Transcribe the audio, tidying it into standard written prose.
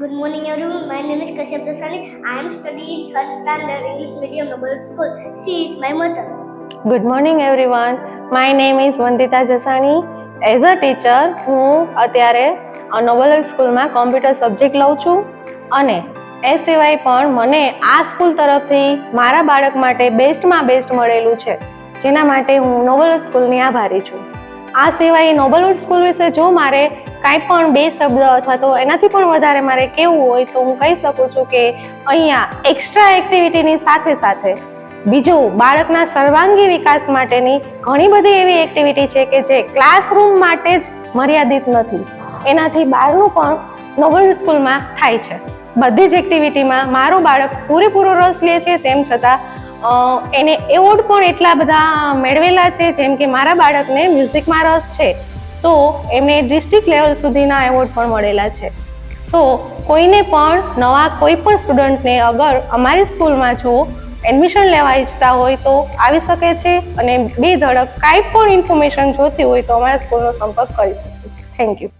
Good morning everyone. My name is Kashyap Dasani. I am studying third standard English medium Noble School. She is my mother. Good morning everyone. My name is Vandita Jasani. As a teacher, હું અત્યારે Nobel સ્કૂલમાં computer subject લઉં છું અને એ સિવાય પણ મને આ સ્કૂલ તરફથી મારા બાળક માટે બેસ્ટમાં બેસ્ટ મળેલું છે, જેના માટે હું નોબલ સ્કૂલની આભારી છું. આ સિવાય નોબલવુડ સ્કૂલ વિશે જો મારે કાંઈ પણ બે શબ્દ અથવા તો એનાથી પણ વધારે મારે કહેવું હોય તો હું કહી શકું છું કે અહીંયા એક્સ્ટ્રા એક્ટિવિટીની સાથે સાથે બીજું બાળકના સર્વાંગી વિકાસ માટેની ઘણી બધી એવી એક્ટિવિટી છે કે જે ક્લાસરૂમ માટે જ મર્યાદિત નથી, એનાથી બહારનું પણ નોબલવુડ સ્કૂલમાં થાય છે. બધી જ એક્ટિવિટીમાં મારું બાળક પૂરેપૂરો રસ લે છે, તેમ છતાં એને એવોર્ડ પણ એટલા બધા મેળવેલા છે. જેમ કે મારા બાળકને મ્યુઝિકમાં રસ છે તો એમને ડિસ્ટ્રિક્ટ લેવલ સુધીના એવોર્ડ પણ મળેલા છે. સો કોઈને પણ નવા કોઈ પણ સ્ટુડન્ટને અગર અમારી સ્કૂલમાં જો એડમિશન લેવા ઈચ્છતા હોય તો આવી શકે છે અને બે ધડક કાંઈ પણ ઇન્ફોર્મેશન જોતી હોય તો અમારા સ્કૂલનો સંપર્ક કરી શકે છે. Thank you.